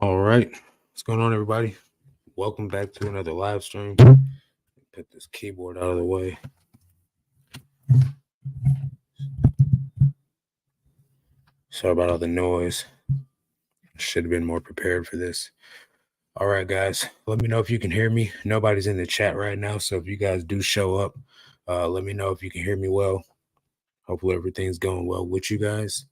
All right. What's going on, everybody? Welcome back to another live stream. Put this keyboard out of the way. Sorry about all the noise. Should have been more prepared for this. All right, guys. Let me know if you can hear me. Nobody's in the chat right now, so if you guys do show up, let me know if you can hear me well. Hopefully everything's going well with you guys.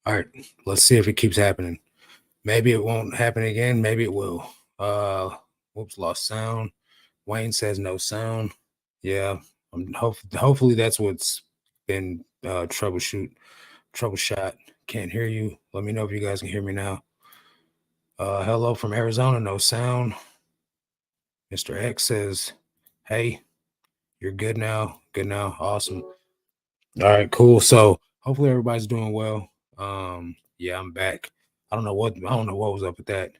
All right. Let's see if it keeps happening. Maybe it won't happen again. Maybe it will. Whoops, lost sound. Wayne says no sound. Yeah. Hopefully that's what's been troubleshot. Can't hear you. Let me know if you guys can hear me now. Hello from Arizona. No sound. Mr. X says, hey, you're good now. Good now. Awesome. All right, cool. So hopefully everybody's doing well. Yeah, I'm back. I don't know what was up with that.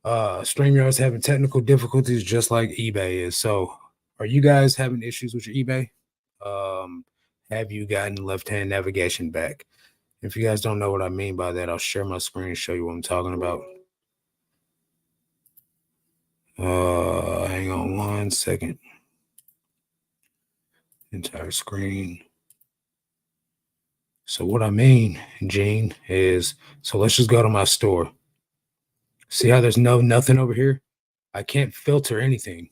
StreamYard's having technical difficulties just like eBay is. So are you guys having issues with your eBay? Have you gotten left-hand navigation back? If you guys don't know what I mean by that, I'll share my screen and show you what I'm talking about. Hang on 1 second. Entire screen. So what I mean, Gene, is so let's just go to my store. See how there's nothing over here? I can't filter anything.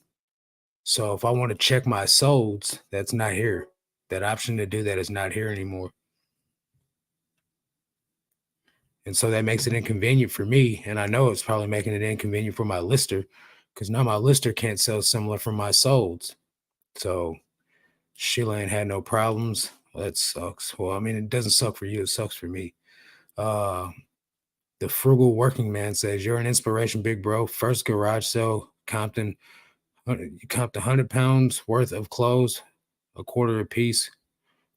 So if I want to check my solds, that's not here. That option to do that is not here anymore. And so that makes it inconvenient for me. And I know it's probably making it inconvenient for my lister because now my lister can't sell similar from my solds. So Sheila ain't had no problems. Well, that sucks. Well, I mean, it doesn't suck for you. It sucks for me. The frugal working man says, you're an inspiration, big bro. First garage sale, Compton. You comped 100 pounds worth of clothes, a quarter a piece.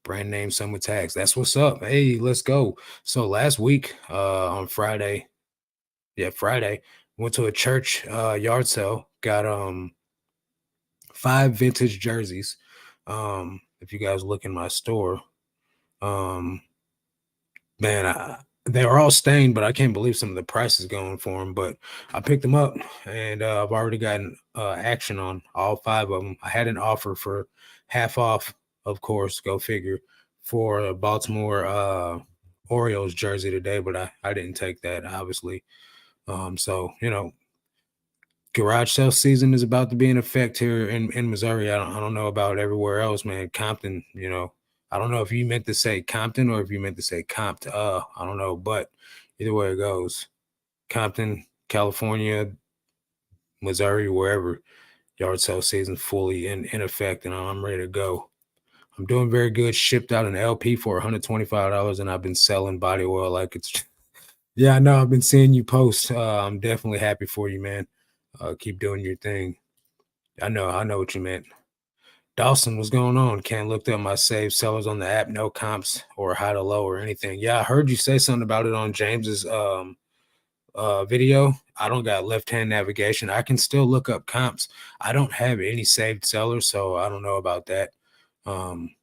Brand name, some with tags. That's what's up. Hey, let's go. So last week on Friday, went to a church yard sale, got 5 vintage jerseys. If you guys look in my store, man, they were all stained, but I can't believe some of the prices going for them. But I picked them up, and I've already gotten action on all 5 of them. I had an offer for half off, of course, go figure, for a Baltimore Orioles jersey today, but I didn't take that, obviously. So, garage sale season is about to be in effect here in Missouri. I don't know about everywhere else, man. Compton, I don't know if you meant to say Compton or if you meant to say Compton. I don't know, but either way it goes, Compton, California, Missouri, wherever, yard sale season fully in effect, and I'm ready to go. I'm doing very good. Shipped out an LP for $125, and I've been selling body oil like it's Yeah, I know. I've been seeing you post. I'm definitely happy for you, man. Keep doing your thing. I know what you meant. Dawson, what's going on? Can't look up my saved sellers on the app, no comps or high to low or anything. Yeah, I heard you say something about it on James's video. I don't got left hand navigation. I can still look up comps. I don't have any saved sellers, so I don't know about that. Um,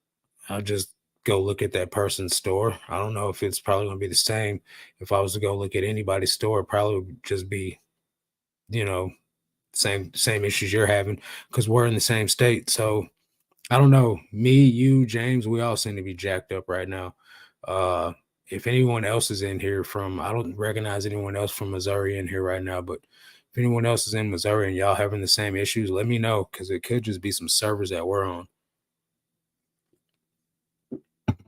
I'll just go look at that person's store. I don't know if it's probably gonna be the same. If I was to go look at anybody's store, it probably would just be, you know, same issues you're having because we're in the same state. So I don't know. Me, you, James, we all seem to be jacked up right now. Uh, if anyone else is in here from, I don't recognize anyone else from Missouri in here right now, but if anyone else is in Missouri and y'all having the same issues, let me know because it could just be some servers that we're on.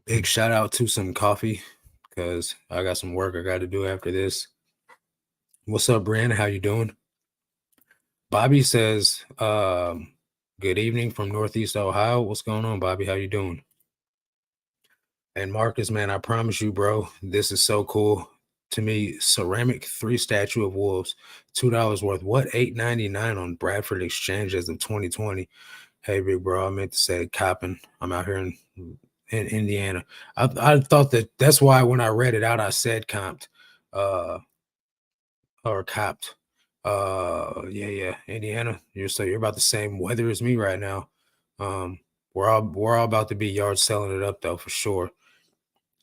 Big shout out to some coffee because I got some work I got to do after this. What's up, Brianna? How you doing? Bobby says, good evening from Northeast Ohio. What's going on, Bobby? How you doing? And Marcus, man, I promise you, bro, this is so cool to me. Ceramic 3 statue of wolves, $2 worth. What? $8.99 on Bradford Exchange as of 2020. Hey, big bro, I meant to say copping. I'm out here in Indiana. I thought that's why when I read it out, I said comped. Uh, or copped. Yeah, Indiana. You're about the same weather as me right now. Um, we're all about to be yard selling it up though for sure.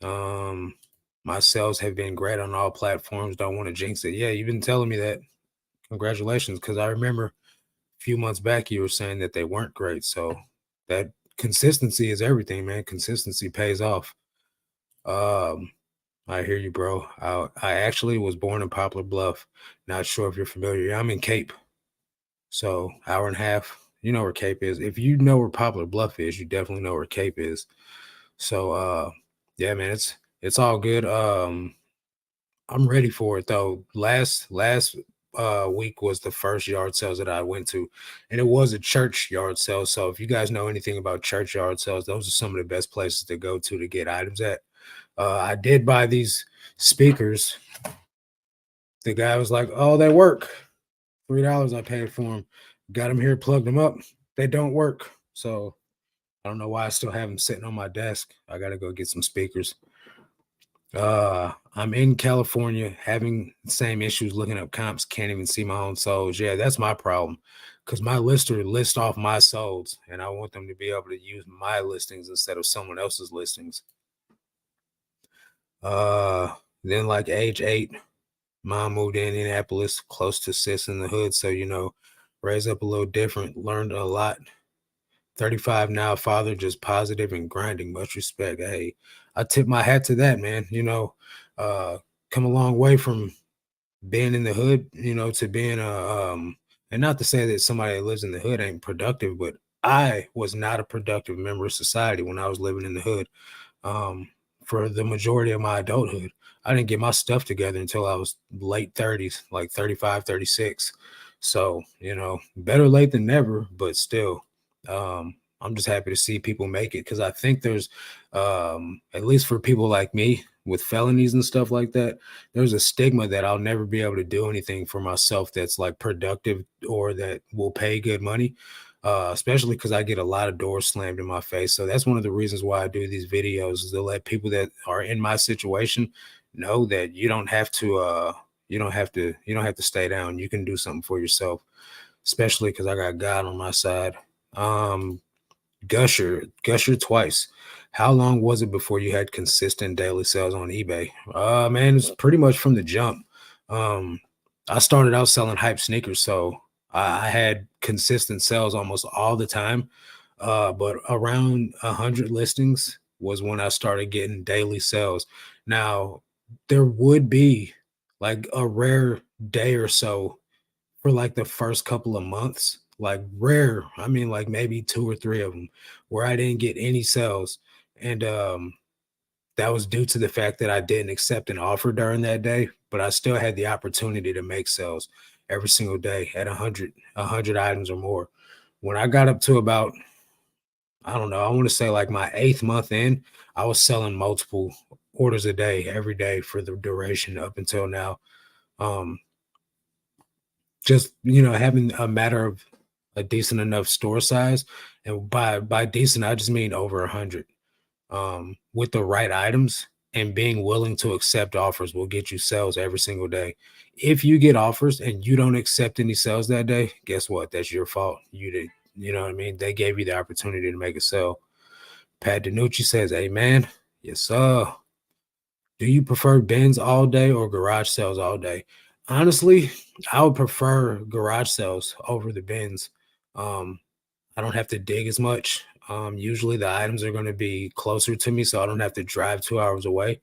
Um, my sales have been great on all platforms. Don't want to jinx it. Yeah, you've been telling me that. Congratulations, because I remember a few months back you were saying that they weren't great. So that consistency is everything, man. Consistency pays off. Um, I hear you, bro. I actually was born in Poplar Bluff. Not sure if you're familiar. Yeah, I'm in Cape. So hour and a half. You know where Cape is. If you know where Poplar Bluff is, you definitely know where Cape is. So yeah, man, it's all good. I'm ready for it though. Last week was the first yard sales that I went to, and it was a church yard sale. So if you guys know anything about church yard sales, those are some of the best places to go to get items at. I did buy these speakers. The guy was like, "Oh, they work. $3 I paid for them. Got them here, plugged them up. They don't work." So I don't know why I still have them sitting on my desk. I got to go get some speakers. I'm in California having the same issues looking up comps, can't even see my own souls. Yeah, that's my problem. Because my lister lists off my solds, and I want them to be able to use my listings instead of someone else's listings. Then like age 8, mom moved to Indianapolis, close to sis in the hood. So, raised up a little different, learned a lot. 35 now, father, just positive and grinding. Much respect. Hey, I tip my hat to that, man. Uh, come a long way from being in the hood, to being and not to say that somebody that lives in the hood ain't productive, but I was not a productive member of society when I was living in the hood. um, for the majority of my adulthood. I didn't get my stuff together until I was late 30s, like 35, 36. So, better late than never, but still, I'm just happy to see people make it because I think there's, at least for people like me with felonies and stuff like that, there's a stigma that I'll never be able to do anything for myself that's like productive or that will pay good money, especially because I get a lot of doors slammed in my face. So that's one of the reasons why I do these videos is to let people that are in my situation know that you don't have to stay down. You can do something for yourself, especially because I got God on my side. Um, Gusher twice. How long was it before you had consistent daily sales on eBay? Man, it's pretty much from the jump. Um, I started out selling hype sneakers, so I had consistent sales almost all the time. But around 100 listings was when I started getting daily sales. Now, there would be like a rare day or so for like the first couple of months, like rare. I mean, like maybe 2 or 3 of them where I didn't get any sales. And that was due to the fact that I didn't accept an offer during that day, but I still had the opportunity to make sales every single day at 100 items or more. When I got up to about, I don't know, I want to say like my 8th month in, I was selling multiple. orders a day, every day for the duration up until now. Um, just having a matter of a decent enough store size, and by decent, I just mean over 100. With the right items and being willing to accept offers will get you sales every single day. If you get offers and you don't accept any sales that day, guess what? That's your fault. You did, you know what I mean? They gave you the opportunity to make a sale. Pat Danucci says, "Hey man, yes sir. Do you prefer bins all day or garage sales all day?" Honestly, I would prefer garage sales over the bins. Um, I don't have to dig as much. Usually the items are going to be closer to me, so I don't have to drive 2 hours away.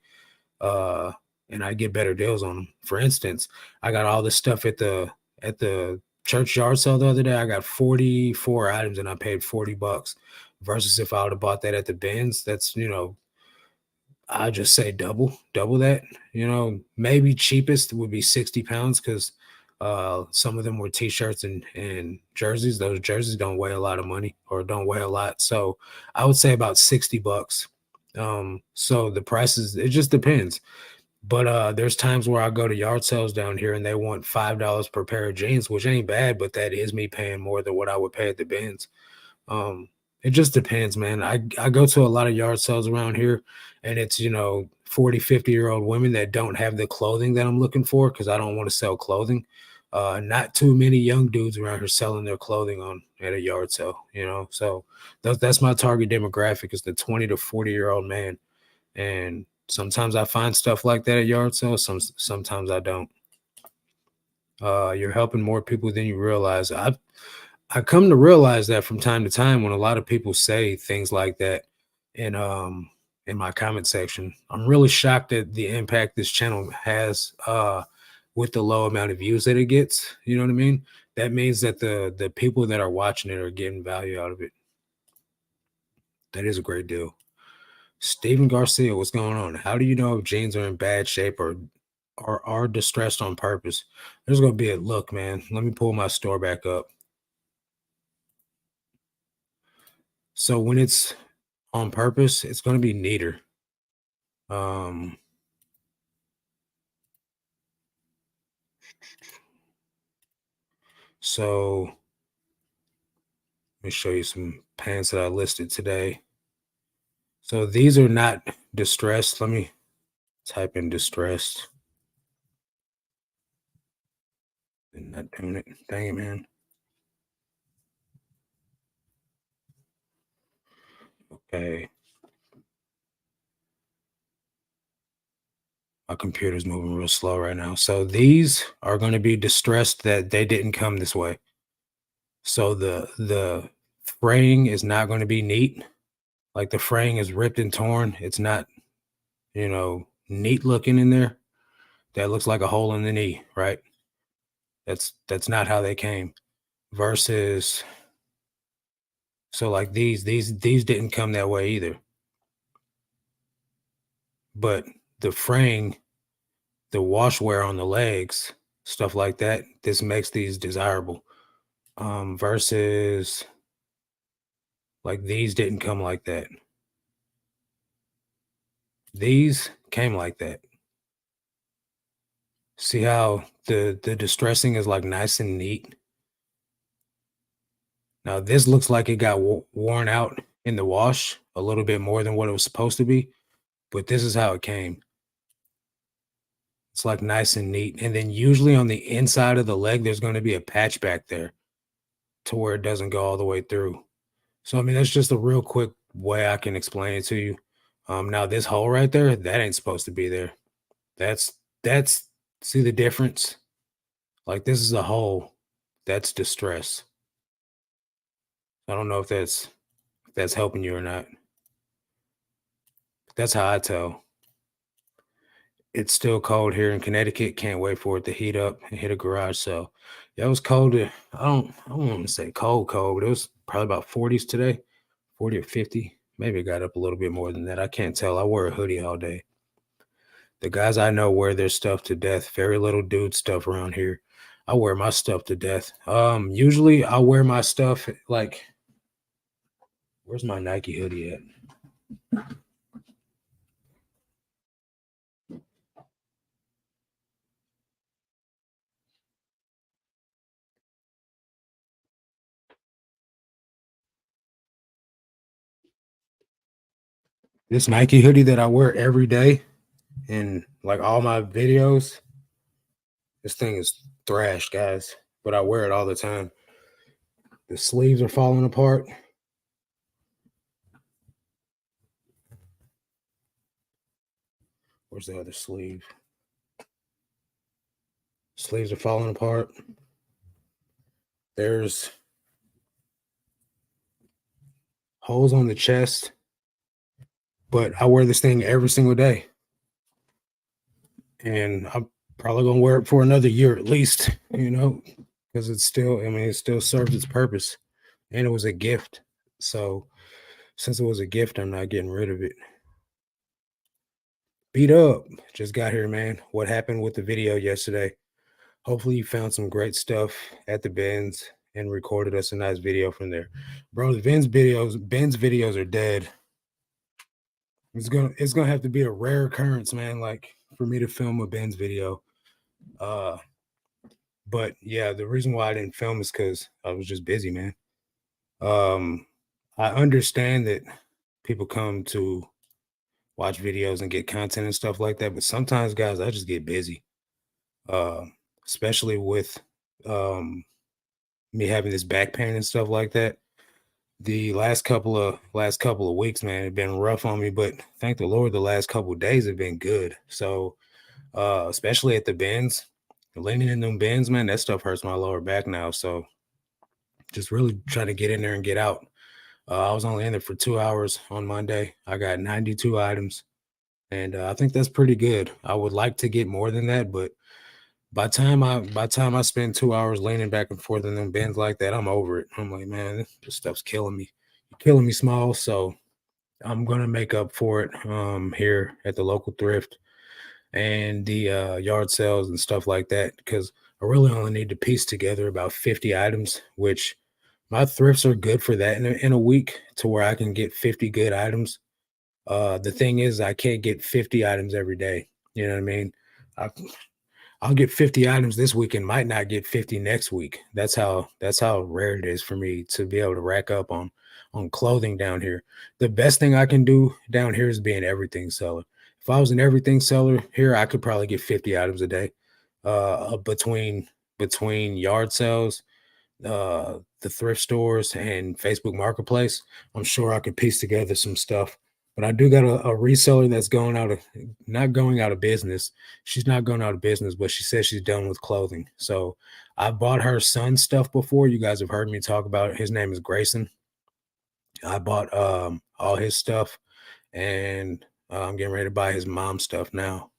Uh, and I get better deals on them. For instance, I got all this stuff at the church yard sale the other day. I got 44 items and I paid $40. Versus if I would have bought that at the bins, that's I just say double that. Maybe cheapest would be 60 pounds because some of them were t-shirts and jerseys. Those jerseys don't weigh a lot of money or don't weigh a lot. So I would say about $60. So the prices, it just depends. But there's times where I go to yard sales down here and they want $5 per pair of jeans, which ain't bad, but that is me paying more than what I would pay at the bins. Um, it just depends, man. I go to a lot of yard sales around here, and it's 40, 50-year-old women that don't have the clothing that I'm looking for because I don't want to sell clothing. Not too many young dudes around here selling their clothing on at a yard sale. So that's my target demographic is the 20 to 40-year-old man. And sometimes I find stuff like that at yard sales, sometimes I don't. You're helping more people than you realize. I come to realize that from time to time when a lot of people say things like that in in my comment section. I'm really shocked at the impact this channel has with the low amount of views that it gets. You know what I mean? That means that the people that are watching it are getting value out of it. That is a great deal. Steven Garcia, what's going on? How do you know if jeans are in bad shape or are distressed on purpose? There's gonna be a look, man. Let me pull my store back up. So when it's on purpose, it's going to be neater. Um, so let me show you some pants that I listed today. So these are not distressed. Let me type in distressed. And not doing it. Dang it, man. Okay. My computer's moving real slow right now. So these are going to be distressed that they didn't come this way. So the fraying is not going to be neat. Like the fraying is ripped and torn. It's not, neat looking in there. That looks like a hole in the knee, right? That's not how they came. Versus, so like these didn't come that way either. But the fraying, the wash wear on the legs, stuff like that, this makes these desirable. Versus like these didn't come like that. These came like that. See how the distressing is like nice and neat. Now this looks like it got worn out in the wash a little bit more than what it was supposed to be, but this is how it came. It's like nice and neat. And then usually on the inside of the leg, there's going to be a patch back there to where it doesn't go all the way through. So I mean, that's just a real quick way I can explain it to you. Now this hole right there, that ain't supposed to be there. That's see the difference? Like this is a hole. That's distress. I don't know if that's helping you or not. That's how I tell. It's still cold here in Connecticut. Can't wait for it to heat up and hit a garage sale. Yeah, it was cold. I don't want to say cold, but it was probably about 40s today, 40 or 50. Maybe it got up a little bit more than that. I can't tell. I wear a hoodie all day. The guys I know wear their stuff to death. Very little dude stuff around here. I wear my stuff to death. Usually I wear my stuff like, where's my Nike hoodie at? This Nike hoodie that I wear every day in like all my videos, this thing is thrash, guys, but I wear it all the time. The sleeves are falling apart. Where's the other sleeve? Sleeves are falling apart. There's holes on the chest, but I wear this thing every single day. And I'm probably gonna wear it for another year at least, because it's still, I mean, it still serves its purpose. And it was a gift. So since it was a gift, I'm not getting rid of it. Beat up. Just got here, man. What happened with the video yesterday? Hopefully you found some great stuff at the bins and recorded us a nice video from there. Bro, the Ben's videos are dead. It's gonna have to be a rare occurrence, man, like for me to film a Ben's video. Uh but yeah, the reason why I didn't film is because I was just busy, man. Um I understand that people come to watch videos and get content and stuff like that, but sometimes, guys, I just get busy. Uh, Especially with um me having this back pain and stuff like that. The last couple of weeks, man, have been rough on me, but thank the Lord, the last couple of days have been good. So, especially at the bends, leaning in them bends, man, that stuff hurts my lower back now. So, just really trying to get in there and get out. I was only in there for 2 hours on Monday. I got 92 items, and I think that's pretty good. I would like to get more than that, but by time I spend 2 hours leaning back and forth in them bends like that, I'm over it. I'm like, man, this stuff's killing me. You're killing me small. So I'm gonna make up for it here at the local thrift and the yard sales and stuff like that. Because I really only need to piece together about 50 items, which my thrifts are good for that in a week to where I can get 50 good items. The thing is, I can't get 50 items every day. You know what I mean? I, I'll get 50 items this week and might not get 50 next week. That's how rare it is for me to be able to rack up on clothing down here. The best thing I can do down here is be an everything seller. If I was an everything seller here, I could probably get 50 items a day. Between yard sales, the thrift stores and Facebook Marketplace, I'm sure I could piece together some stuff. But I do got a reseller that's going out of not going out of business. She's not going out of business, but she says she's done with clothing. So I bought her son's stuff before. You guys have heard me talk about it. His name is Grayson. I bought all his stuff, and I'm getting ready to buy his mom's stuff now.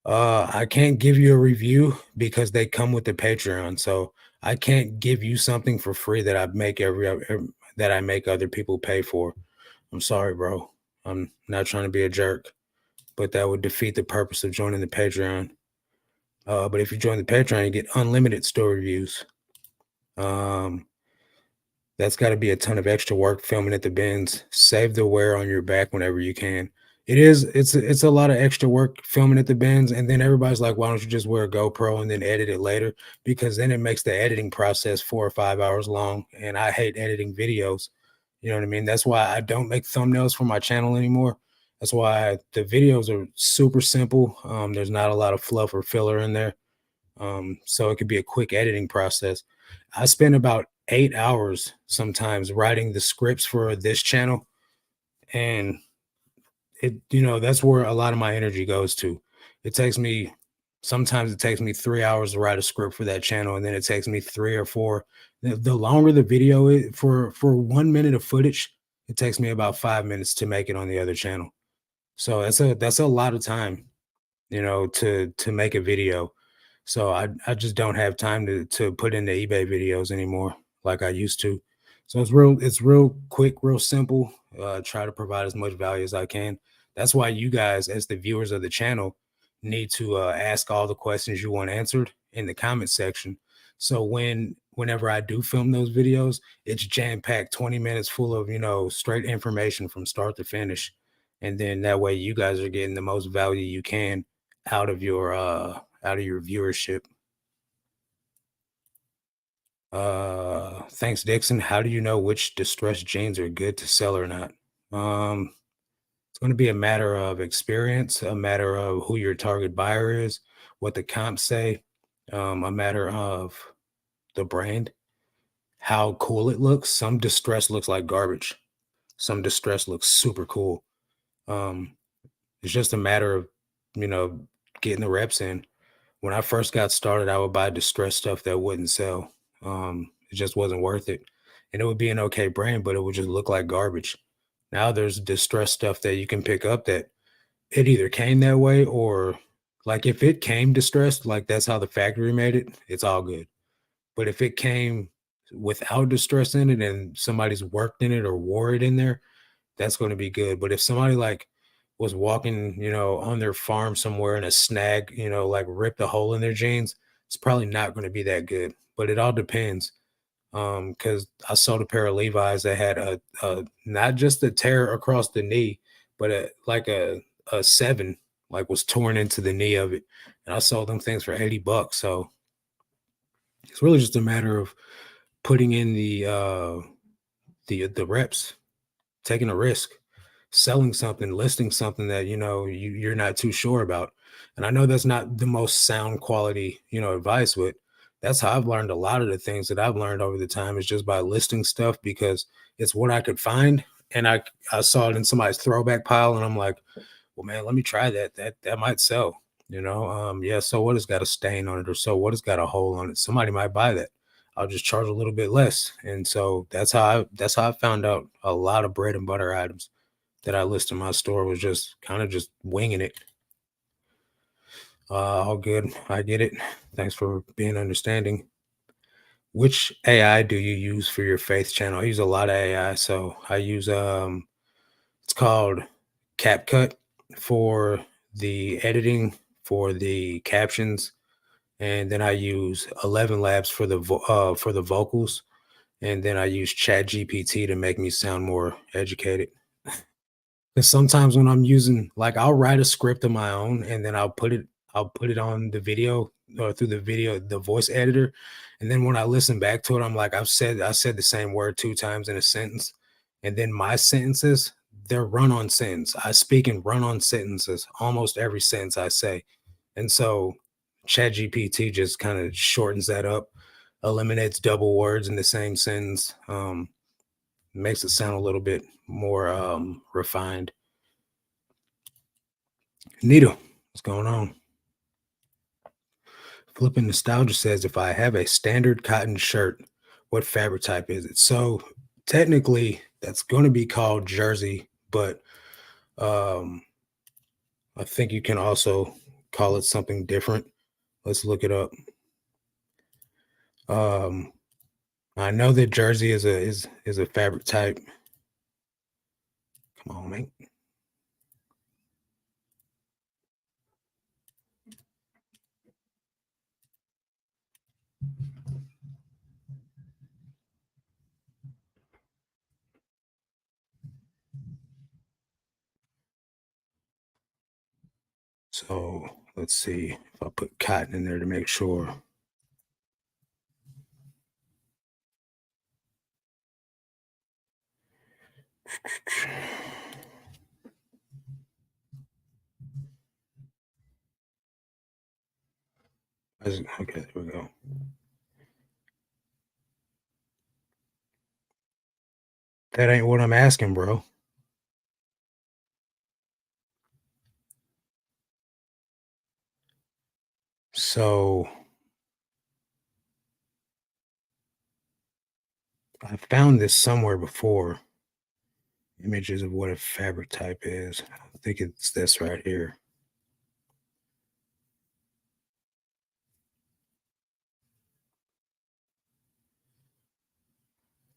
I can't give you a review because they come with the Patreon, so I can't give you something for free that that I make other people pay for. I'm sorry, bro. I'm not trying to be a jerk, but that would defeat the purpose of joining the Patreon. But if you join the Patreon, you get unlimited store reviews. Um, that's got to be a ton of extra work filming at the bins. Save the wear on your back whenever you can. It's a lot of extra work filming at the bins, and then everybody's like, why don't you just wear a GoPro and then edit it later? Because then it makes the editing process 4 or 5 hours long, and I hate editing videos. You know what I mean? That's why I don't make thumbnails for my channel anymore. That's why the videos are super simple. There's not a lot of fluff or filler in there. So it could be a quick editing process. I spend about 8 hours sometimes writing the scripts for this channel, and that's where a lot of my energy goes to. It takes me Sometimes it takes me 3 hours to write a script for that channel, and then it takes me 3 or 4. The longer the video is for 1 minute of footage, it takes me about 5 minutes to make it on the other channel. So that's a lot of time, to make a video. So I just don't have time to put into eBay videos anymore like I used to. So it's real quick, real simple. Try to provide as much value as I can. That's why you guys, as the viewers of the channel, need to ask all the questions you want answered in the comment section. So whenever I do film those videos, it's jam packed, 20 minutes full of straight information from start to finish, and then that way you guys are getting the most value you can out of your viewership. Thanks, Dixon. How do you know which distressed jeans are good to sell or not? It's going to be a matter of experience, a matter of who your target buyer is, what the comps say, a matter of the brand, how cool it looks. Some distress looks like garbage. Some distress looks super cool. Um, it's just a matter of, you know, getting the reps in. When I first got started, I would buy distressed stuff that wouldn't sell. It just wasn't worth it. And it would be an okay brand, but it would just look like garbage. Now there's distressed stuff that you can pick up that it either came that way or like if it came distressed, like that's how the factory made it, it's all good. But if it came without distress in it and somebody's worked in it or wore it in there, that's going to be good. But if somebody like was walking, on their farm somewhere and a snag, like ripped a hole in their jeans, it's probably not going to be that good. But it all depends. Because I sold a pair of Levi's that had a not just a tear across the knee, but a seven, like was torn into the knee of it. And I sold them things for $80. So it's really just a matter of putting in the reps, taking a risk, selling something, listing something that you're not too sure about. And I know that's not the most sound quality, advice, but that's how I've learned a lot of the things that I've learned over the time is just by listing stuff because it's what I could find. And I saw it in somebody's throwback pile, and I'm like, well, man, let me try that. That might sell. Yeah. So what has got a stain on it, or so what has got a hole on it? Somebody might buy that. I'll just charge a little bit less. And so that's how I found out a lot of bread and butter items that I list in my store was just kind of just winging it. All good. I get it. Thanks for being understanding. Which AI do you use for your faith channel? I use a lot of AI. So I use it's called CapCut for the editing, for the captions, and then I use 11 Labs for the vocals, and then I use Chat GPT to make me sound more educated. Because sometimes when I'm using like I'll write a script of my own and then I'll put it on the video or through the voice editor. And then when I listen back to it, I'm like, I said the same word two times in a sentence. And then my sentences, they're run-on sentence. I speak in run-on sentences almost every sentence I say. And so ChatGPT just kind of shortens that up, eliminates double words in the same sentence, makes it sound a little bit more refined. Nita, what's going on? Flipping Nostalgia says, if I have a standard cotton shirt, what fabric type is it? So technically, that's going to be called jersey, but um, I think you can also call it something different. Let's look it up. Um, I know that jersey is a fabric type. Come on, man. So let's see if I put cotton in there to make sure. Okay, there we go. That ain't what I'm asking, bro. So I found this somewhere before. Images of what a fabric type is. I think it's this right here.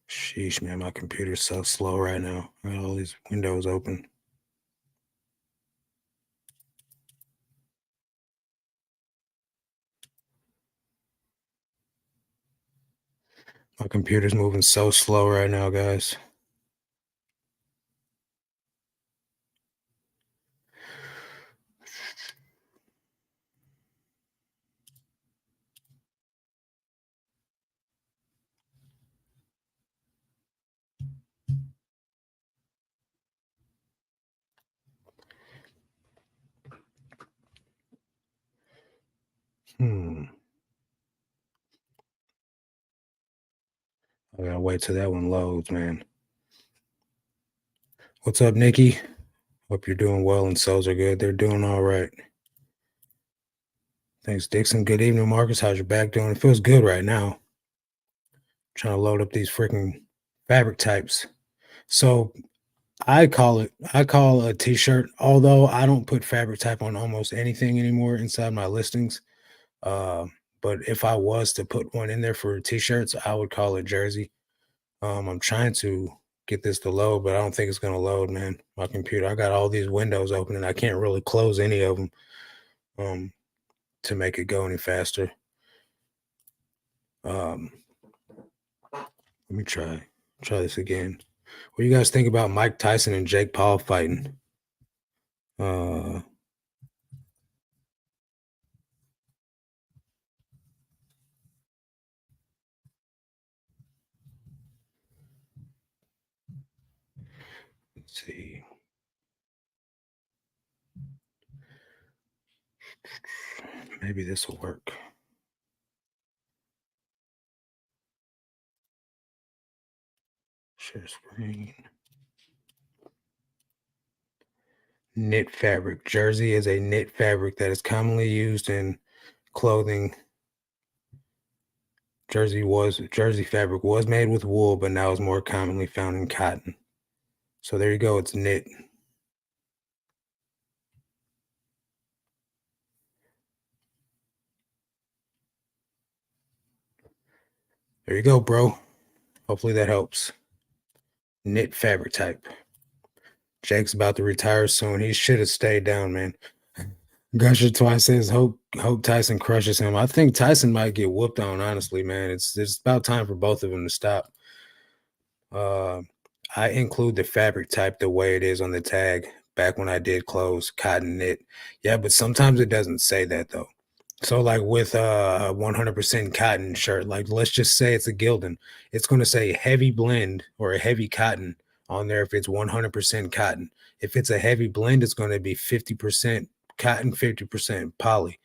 Sheesh, man, my computer's so slow right now. I got all these windows open. My computer's moving so slow right now, guys. Hmm. I gotta wait till that one loads, man. What's up, Nikki? Hope you're doing well and souls are good. They're doing all right. Thanks, Dixon. Good evening, Marcus. How's your back doing? It feels good right now. Trying to load up these freaking fabric types. So I call a t-shirt, although I don't put fabric type on almost anything anymore inside my listings. Uh, but if I was to put one in there for t-shirts, I would call it jersey. I'm trying to get this to load, but I don't think it's gonna load, man. My computer, I got all these windows open and I can't really close any of them um to make it go any faster. Um, let me try this again. What do you guys think about Mike Tyson and Jake Paul fighting? Uh, let's see. Maybe this will work. Share screen. Knit fabric. Jersey is a knit fabric that is commonly used in clothing. Jersey fabric was made with wool, but now is more commonly found in cotton. So there you go. It's knit. There you go, bro. Hopefully that helps. Knit fabric type. Jake's about to retire soon. He should have stayed down, man. Gusher twice says hope Tyson crushes him. I think Tyson might get whooped on, honestly, man. It's about time for both of them to stop. Uh, I include the fabric type the way it is on the tag back when I did clothes, cotton knit. Yeah, but sometimes it doesn't say that though. So like with a 100% cotton shirt, like let's just say it's a Gildan, it's going to say heavy blend or a heavy cotton on there if it's 100% cotton. If it's a heavy blend, it's going to be 50% cotton, 50% poly.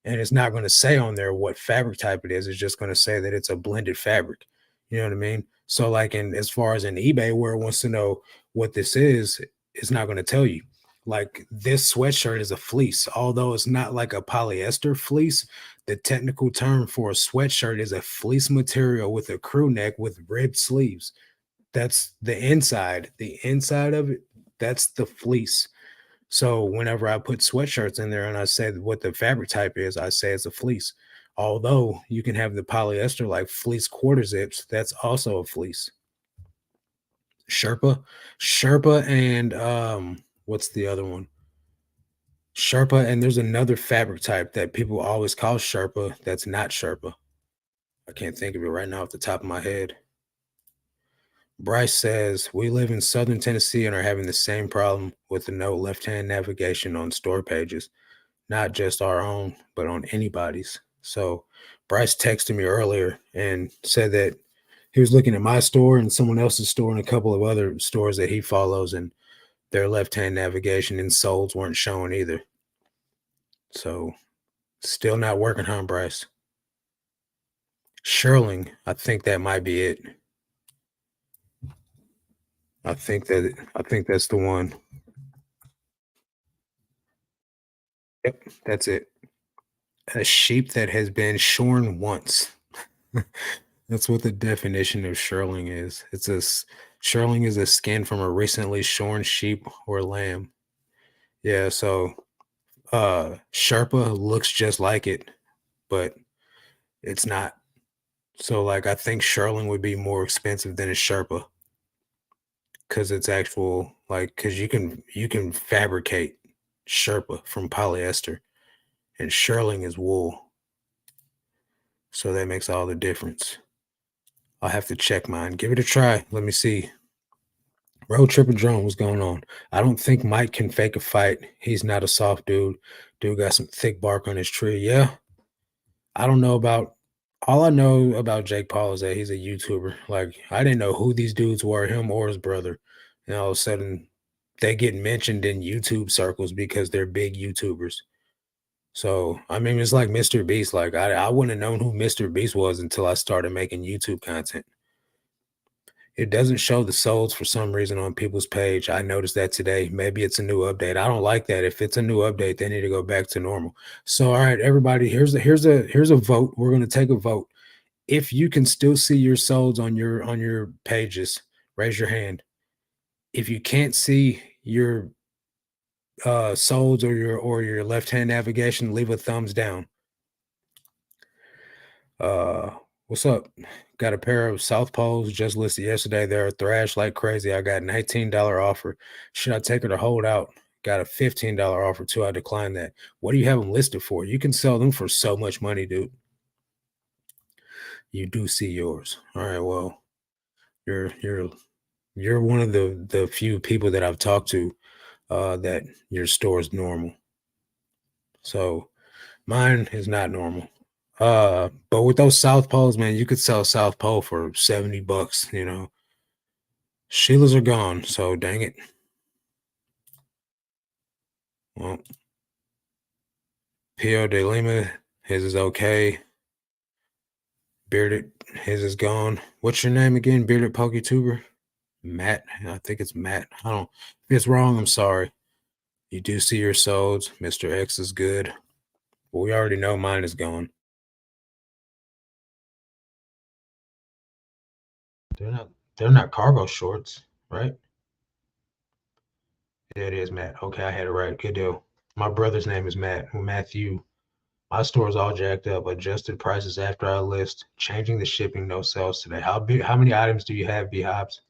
And it's not going to say on there what fabric type it is. It's just going to say that it's a blended fabric. You know what I mean? So like in as far as in eBay where it wants to know what this is, it's not going to tell you. Like this sweatshirt is a fleece, although it's not like a polyester fleece. The technical term for a sweatshirt is a fleece material with a crew neck with ribbed sleeves. That's the inside. The inside of it, that's the fleece. So whenever I put sweatshirts in there and I say what the fabric type is, I say it's a fleece. Although you can have the polyester like fleece quarter zips, that's also a fleece. Sherpa, and what's the other one? Sherpa, and there's another fabric type that people always call Sherpa. That's not Sherpa. I can't think of it right now off the top of my head. Bryce says we live in southern Tennessee and are having the same problem with the no left-hand navigation on store pages. Not just our own, but on anybody's. So Bryce texted me earlier and said that he was looking at my store and someone else's store and a couple of other stores that he follows, and their left-hand navigation and souls weren't showing either. So still not working, huh, Bryce? Sherling, I think that might be it. I think that's the one. Yep, that's it. A sheep that has been shorn once. That's what the definition of shirling is. Shirling is a skin from a recently shorn sheep or lamb. Yeah, so Sherpa looks just like it, but it's not. So like I think shirling would be more expensive than a Sherpa because it's actual like because you can fabricate Sherpa from polyester and shirling is wool. So that makes all the difference. I'll have to check mine. Give it a try. Let me see. Road Tripper Drone, what's going on? I don't think Mike can fake a fight. He's not a soft dude. Dude got some thick bark on his tree. Yeah. I don't know about all I know about Jake Paul is that he's a YouTuber. Like I didn't know who these dudes were, him or his brother. And all of a sudden they get mentioned in YouTube circles because they're big YouTubers. So, I mean, it's like Mr. Beast. Like, I wouldn't have known who Mr. Beast was until I started making YouTube content. It doesn't show the solds for some reason on people's page. I noticed that today. Maybe it's a new update. I don't like that. If it's a new update, they need to go back to normal. So, all right, everybody, here's a vote. We're gonna take a vote. If you can still see your solds on your pages, raise your hand. If you can't see your solds or your left hand navigation, leave a thumbs down. Uh, what's up? Got a pair of South Poles just listed yesterday. They're thrashed like crazy. I got $19 offer. Should I take it or hold out? Got a $15 offer too. I declined that. What do you have them listed for? You can sell them for so much money, dude. You do see yours. All right. Well, you're you're you're one of the few people that I've talked to that your store is normal. So mine is not normal. But with those South Poles, man, you could sell South Pole for $70, you know. Sheilas are gone, so dang it. Well, Pio de Lima, his is okay. Bearded, his is gone. What's your name again? Bearded PokeTuber? Matt. I think it's Matt. I don't if it's wrong, I'm sorry. You do see your solds. Mr. X is good. But we already know mine is gone. They're not cargo shorts, right? Yeah, it is Matt. Okay, I had it right. Good deal. My brother's name is Matt. Matthew. My store is all jacked up. Adjusted prices after I list. Changing the shipping. No sales today. How many items do you have, B-Hops?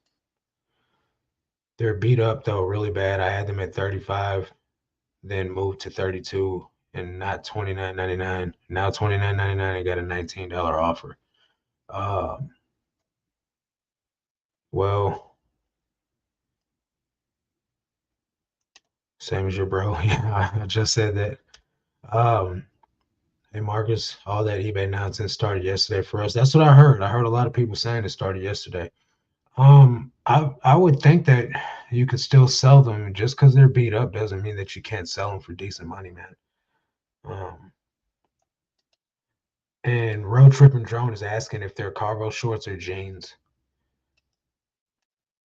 They're beat up though, really bad. I had them at 35, then moved to 32, and not 29.99. Now 29.99. I got a $19 offer. Um, well, same as your bro. Yeah, I just said that. Um, Hey Marcus, all that eBay nonsense started yesterday for us. That's what I heard. I heard a lot of people saying it started yesterday. I would think that you could still sell them just because they're beat up doesn't mean that you can't sell them for decent money, man. Um, and Road Trip and Drone is asking if they're cargo shorts or jeans.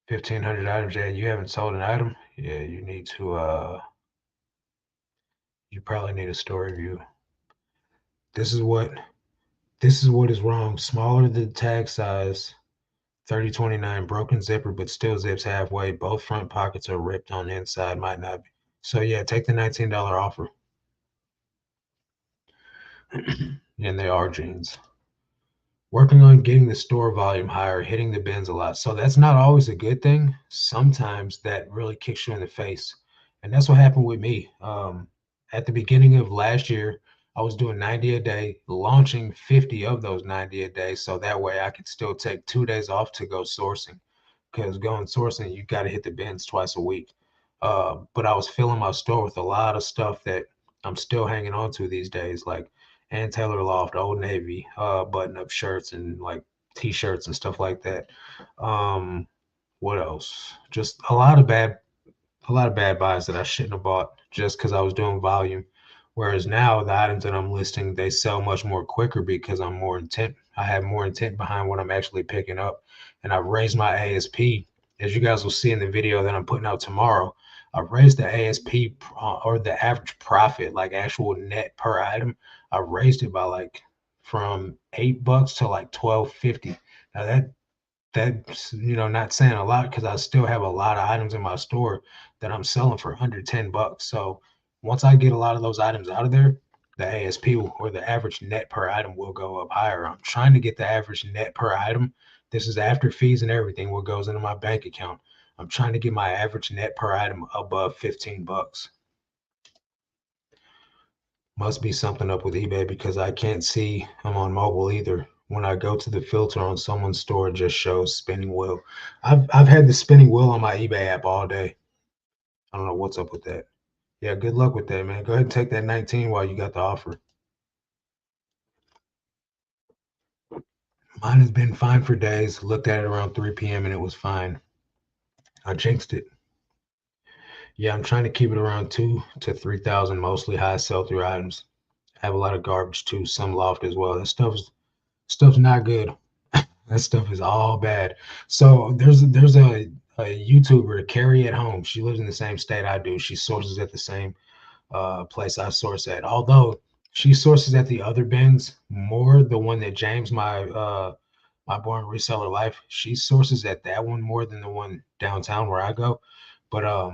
1,500 items. Yeah, you haven't sold an item. Yeah, you need to. You probably need a store review. This is what this is what is wrong. Smaller the tag size. 3029 broken zipper, but still zips halfway. Both front pockets are ripped on the inside. Might not be. So yeah, take the $19 offer. And they are jeans. Working on getting the store volume higher, hitting the bins a lot. So that's not always a good thing. Sometimes that really kicks you in the face. And that's what happened with me. At the beginning of last year, I was doing 90 a day, launching 50 of those 90 a day. So that way I could still take 2 days off to go sourcing. Because going sourcing, you got to hit the bins twice a week. But I was filling my store with a lot of stuff that I'm still hanging on to these days, like and Taylor Loft, Old Navy, button-up shirts and like t-shirts and stuff like that. What else? Just a lot of bad buys that I shouldn't have bought just because I was doing volume. Whereas now the items that I'm listing, they sell much more quicker because I'm more intent. I have more intent behind what I'm actually picking up. And I've raised my ASP. As you guys will see in the video that I'm putting out tomorrow, I've raised the ASP or the average profit, like actual net per item. I've raised it by like from $8 to like 12.50. Now that's not saying a lot because I still have a lot of items in my store that I'm selling for under $10. So once I get a lot of those items out of there, the ASP or the average net per item will go up higher. I'm trying to get the average net per item. This is after fees and everything, what goes into my bank account. I'm trying to get my average net per item above $15. Must be something up with eBay because I can't see I'm on mobile either. When I go to the filter on someone's store, it just shows spinning wheel. I've had the spinning wheel on my eBay app all day. I don't know what's up with that. Yeah, good luck with that, man. Go ahead and take that 19 while you got the offer. Mine has been fine for days. Looked at it around 3 p.m. and it was fine. I jinxed it. Yeah, I'm trying to keep it around 2 to 3,000, mostly high sell-through items. have a lot of garbage too, some loft as well. That stuff's not good. That stuff is all bad. So there's a YouTuber, Carrie at Home. She lives in the same state I do. She sources at the same place I source at. Although she sources at the other bins more, the one that James, my Born Reseller Life, she sources at that one more than the one downtown where I go. But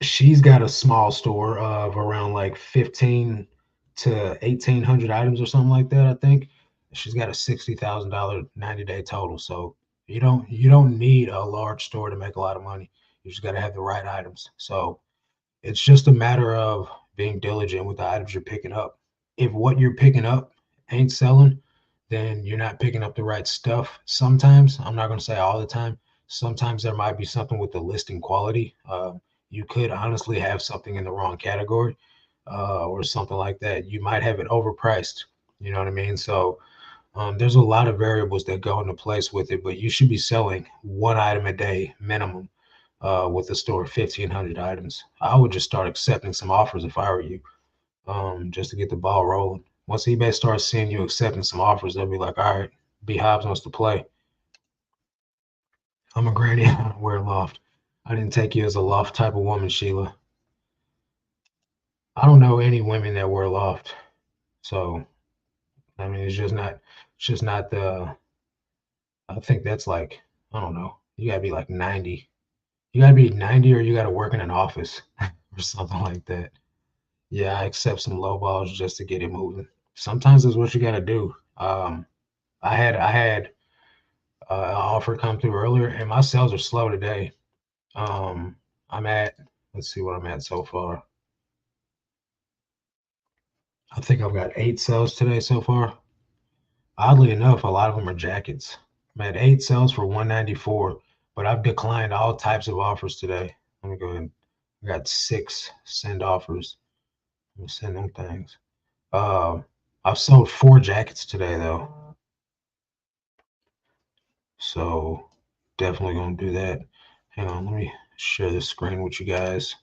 she's got a small store of around like 15 to 1800 items or something like that, I think. She's got a $60,000 90-day total. So you don't need a large store to make a lot of money. You just got to have the right items. So it's just a matter of being diligent with the items you're picking up. If what you're picking up ain't selling, then you're not picking up the right stuff. Sometimes, I'm not going to say all the time, sometimes there might be something with the listing quality. You could honestly have something in the wrong category or something like that. You might have it overpriced. You know what I mean? So there's a lot of variables that go into place with it, but you should be selling one item a day minimum with a store of 1,500 items. I would just start accepting some offers if I were you, just to get the ball rolling. Once eBay starts seeing you accepting some offers, they'll be like, all right, B Hobbs wants to play. I'm a granny. I don't wear loft. I didn't take you as a loft type of woman, Sheila. I don't know any women that wear loft. So, I mean, it's just not I think that's like, I don't know. You gotta be like 90. You gotta be 90 or you gotta work in an office or something like that. Yeah, I accept some low balls just to get it moving. Sometimes it's what you got to do. I had an offer come through earlier, and my sales are slow today. Um, I'm at let's see what I'm at so far. I think I've got 8 sales today so far. Oddly enough, a lot of them are jackets. I'm at 8 sales for 194, but I've declined all types of offers today. Let me go ahead. I got 6 send offers. Let me send them things. Uh, I've sold 4 jackets today though. So definitely gonna do that. Hang on, let me share this screen with you guys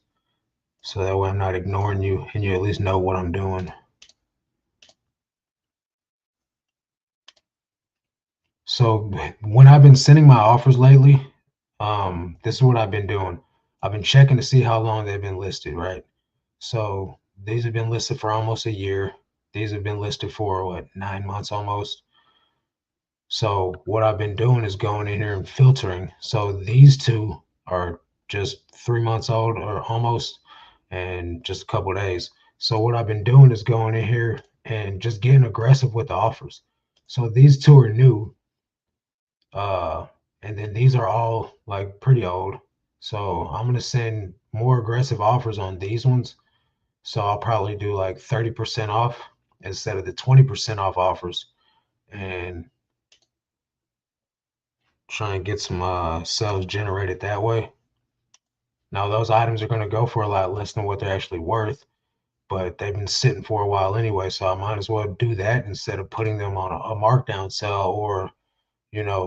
so that way I'm not ignoring you and you at least know what I'm doing. So when I've been sending my offers lately, this is what I've been doing. I've been checking to see how long they've been listed, right? So these have been listed for almost a year. These have been listed for what, 9 months almost. So what I've been doing is going in here and filtering. So these two are just 3 months old or almost, and just a couple of days. So what I've been doing is going in here and just getting aggressive with the offers. So these two are new, uh, and then these are all like pretty old. So I'm gonna send more aggressive offers on these ones. So I'll probably do like 30% off instead of the 20% off offers, and try and get some sales generated that way. Now those items are going to go for a lot less than what they're actually worth, but they've been sitting for a while anyway, so I might as well do that instead of putting them on a markdown sale or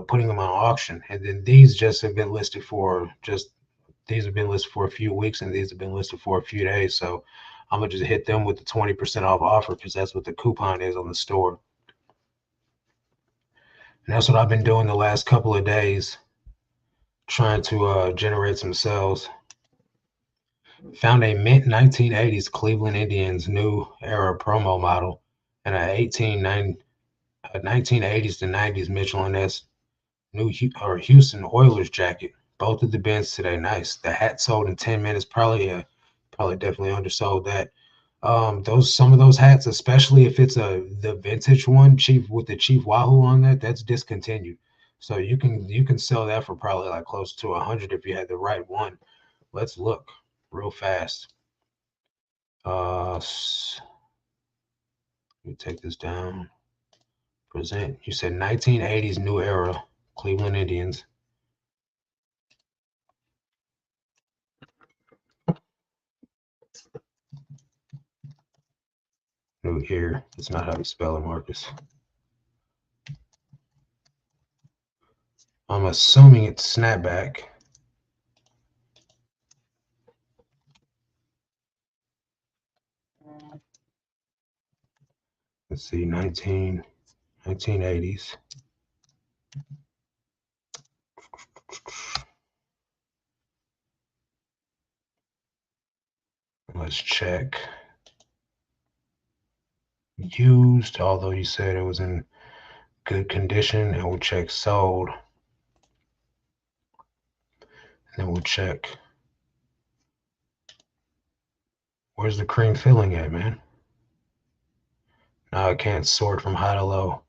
putting them on auction. And then these have been listed for a few weeks and these have been listed for a few days. So I'm gonna just hit them with the 20% off offer because that's what the coupon is on the store. And that's what I've been doing the last couple of days, trying to generate some sales. Found a mint 1980s Cleveland Indians new era promo model and a 1980s to 90s Mitchell and S new Houston Oilers jacket. Both of the bins today. Nice. The hat sold in 10 minutes. Probably definitely undersold that. Some of those hats, especially if it's the vintage one, Chief with the Chief Wahoo on that, that's discontinued. So you can sell that for probably like close to 100 if you had the right one. Let's look real fast. Let me take this down. Present. You said 1980s new era Cleveland Indians. New here. That's not how you spell it, Marcus. I'm assuming it's snapback. Let's see, 1980s. Let's check. Used, although you said it was in good condition, and we'll check sold. And then we'll check. Where's the cream filling at, man? Now I can't sort from high to low.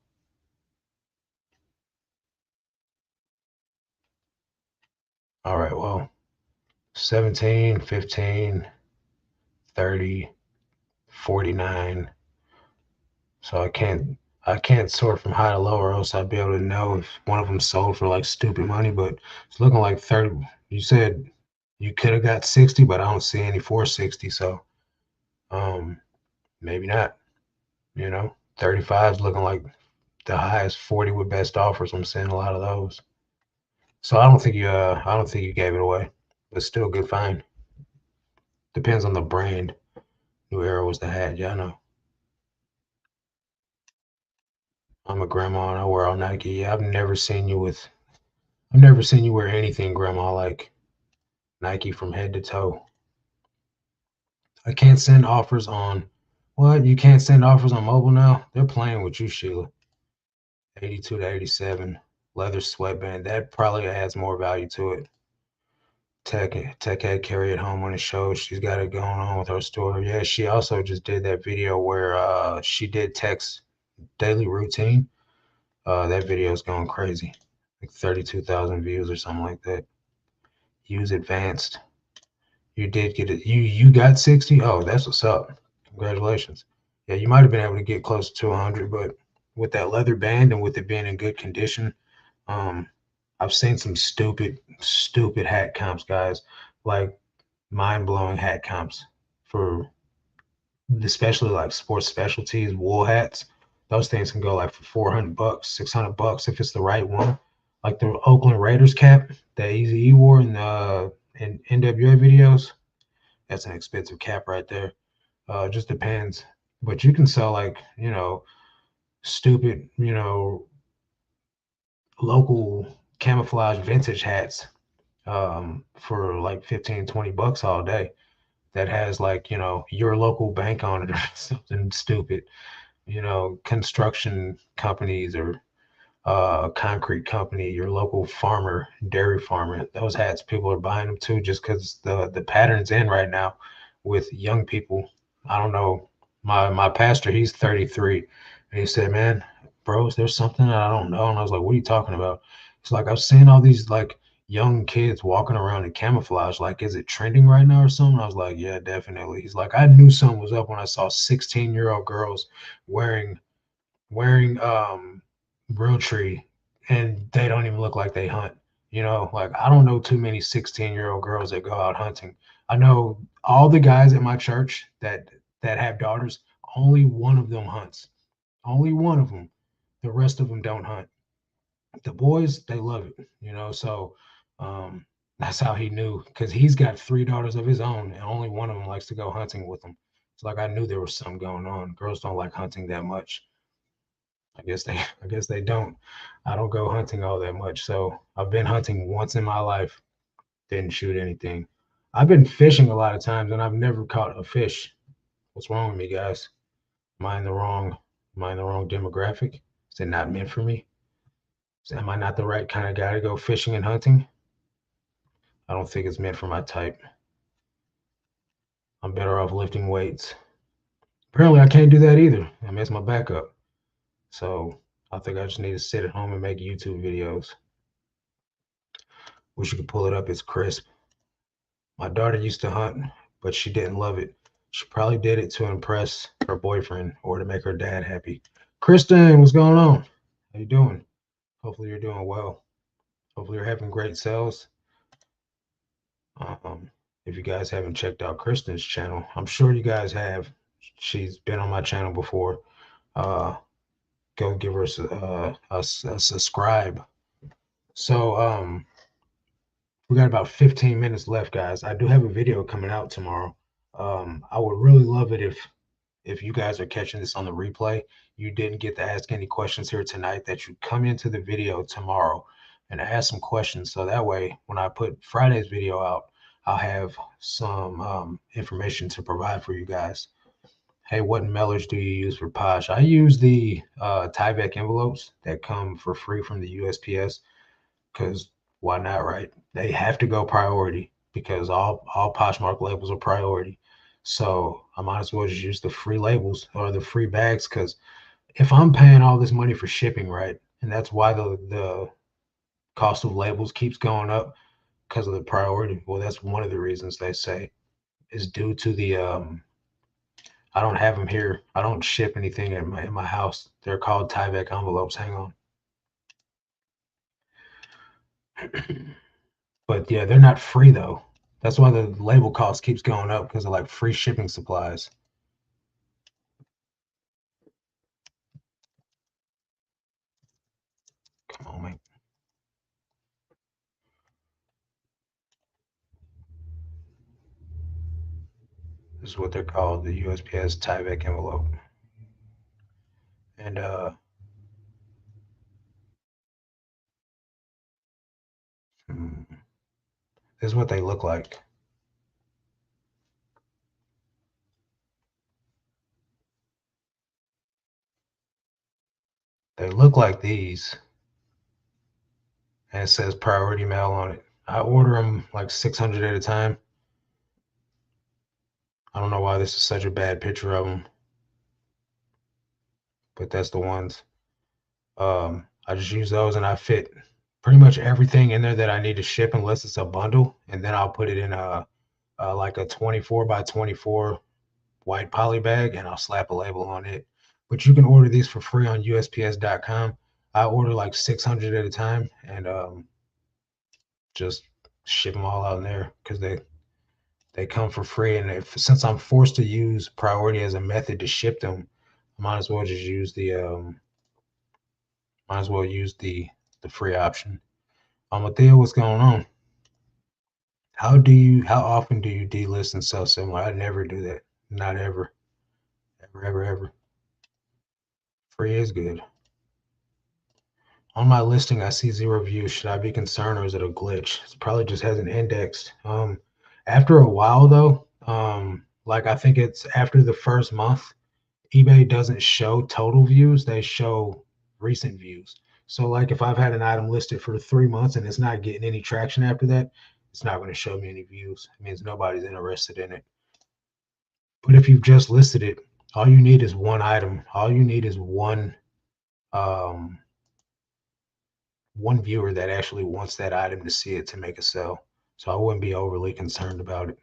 All right, well, 17, 15, 30, 49. So I can't sort from high to low, or else I'd be able to know if one of them sold for like stupid money. But it's looking like 30. You said you could have got 60, but I don't see any for 60. So maybe not. 35 is looking like the highest. 40 with best offers. I'm seeing a lot of those. So I don't think you gave it away, but still good find. Depends on the brand. New Era was the hat. Yeah, I know. I'm a grandma and I wear all Nike. Yeah, I've never seen you wear anything, grandma, like Nike from head to toe. I can't send offers on what? You can't send offers on mobile now? They're playing with you, Sheila. 82 to 87. Leather sweatband. That probably adds more value to it. Tech had carry it home when it shows. She's got it going on with her store. Yeah, she also just did that video where she did Tech's daily routine. That video is going crazy. Like 32,000 views or something like that. Use advanced. You did get it. You got 60. Oh, that's what's up. Congratulations. Yeah, you might have been able to get close to 100, but with that leather band and with it being in good condition, um, I've seen some stupid hat comps, guys. Like mind-blowing hat comps for especially like sports specialties, wool hats. Those things can go like for $400, $600 if it's the right one. Like the Oakland Raiders cap that Easy E wore in NWA videos. That's an expensive cap right there. Just depends. But you can sell like, stupid, local camouflage vintage hats for like 15, $20 all day. That has like, your local bank on it or something stupid, construction companies or concrete company, your local farmer, dairy farmer. Those hats, people are buying them too, just because the pattern's in right now with young people. I don't know. My pastor, he's 33, and he said, "Man, bros, there's something that I don't know." And I was like, "What are you talking about?" It's like I've seen all these like young kids walking around in camouflage. Like, is it trending right now or something? I was like, "Yeah, definitely." He's like, "I knew something was up when I saw 16-year-old girls wearing real tree, and they don't even look like they hunt. Like I don't know too many 16-year-old girls that go out hunting. I know all the guys at my church that have daughters, only one of them hunts. Only one of them. The rest of them don't hunt. The boys, they love it. So that's how he knew, because he's got three daughters of his own, and only one of them likes to go hunting with him. It's like I knew there was something going on. Girls don't like hunting that much. I guess they don't. I don't go hunting all that much. So I've been hunting once in my life, didn't shoot anything. I've been fishing a lot of times and I've never caught a fish. What's wrong with me, guys? Am I in the wrong am I in the wrong demographic? Is it not meant for me? Am I not the right kind of guy to go fishing and hunting? I don't think it's meant for my type. I'm better off lifting weights. Apparently I can't do that either. I messed my back up. So I think I just need to sit at home and make YouTube videos. Wish you could pull it up. It's crisp. My daughter used to hunt, but she didn't love it. She probably did it to impress her boyfriend or to make her dad happy. Kristen, what's going on? How you doing? Hopefully you're doing well. Hopefully you're having great sales. Um, if you guys haven't checked out Kristen's channel, I'm sure you guys have. She's been on my channel before. Uh, go give her a subscribe. So we got about 15 minutes left, guys. I do have a video coming out tomorrow. I would really love it if you guys are catching this on the replay, you didn't get to ask any questions here tonight, that you come into the video tomorrow and ask some questions. So that way, when I put Friday's video out, I'll have some information to provide for you guys. Hey, what mailers do you use for Posh? I use the Tyvek envelopes that come for free from the USPS, because why not, right? They have to go priority because all Poshmark labels are priority. So I might as well just use the free labels or the free bags, because if I'm paying all this money for shipping, right, and that's why the cost of labels keeps going up because of the priority. Well, that's one of the reasons they say is due to the I don't have them here. I don't ship anything in my house. They're called Tyvek envelopes. Hang on. But yeah, they're not free though. That's why the label cost keeps going up, because of like free shipping supplies. Come on, man. This is what they're called, the USPS Tyvek envelope. And this is what they look like. They look like these, and it says priority mail on it. I order them like 600 at a time. I don't know why this is such a bad picture of them, but that's the ones. I just use those, and I fit pretty much everything in there that I need to ship, unless it's a bundle, and then I'll put it in like a 24 by 24 white poly bag, and I'll slap a label on it. But you can order these for free on USPS.com. I order like 600 at a time, and just ship them all out in there, because they come for free. And since I'm forced to use priority as a method to ship them, I might as well just use the free option. Theo, what's going on? How often do you delist and sell similar? I never do that. Not ever. Ever. Free is good. On my listing, I see 0 views. Should I be concerned, or is it a glitch? It probably just hasn't indexed. After a while though, like I think it's after the first month, eBay doesn't show total views, they show recent views. So like if I've had an item listed for 3 months and it's not getting any traction after that, it's not going to show me any views. It means nobody's interested in it. But if you've just listed it, all you need is one item. All you need is one viewer that actually wants that item to see it to make a sell. So I wouldn't be overly concerned about it.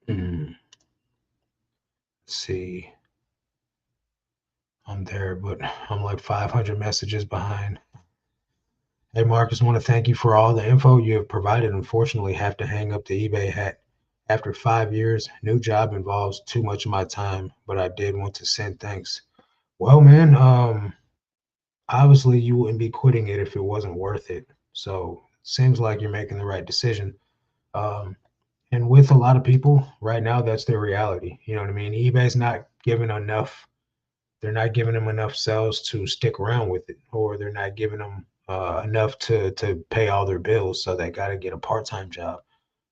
Let's see. I'm there, but I'm like 500 messages behind. Hey, Marcus, want to thank you for all the info you have provided. Unfortunately, have to hang up the eBay hat. After 5 years, new job involves too much of my time, but I did want to send thanks. Well, man, obviously you wouldn't be quitting it if it wasn't worth it. So seems like you're making the right decision. And with a lot of people right now, that's their reality. You know what I mean? eBay's not giving enough. They're not giving them enough sales to stick around with it, or they're not giving them enough to pay all their bills. So they got to get a part-time job.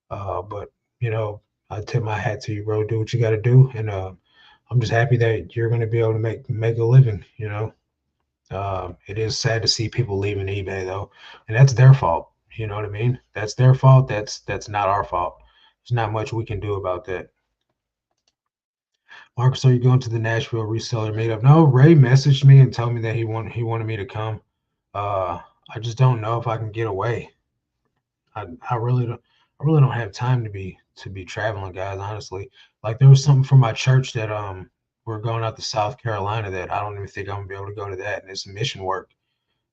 But you know, I tip my hat to you, bro. Do what you got to do, and I'm just happy that you're going to be able to make a living. You know, it is sad to see people leaving eBay though, and that's their fault. You know what I mean? That's their fault. That's not our fault. There's not much we can do about that. Marcus, are you going to the Nashville reseller meetup? No, Ray messaged me and told me that he wanted me to come. I just don't know if I can get away. I really don't have time to be traveling, guys, honestly. Like there was something from my church that we're going out to South Carolina that I don't even think I'm gonna be able to go to that. And it's mission work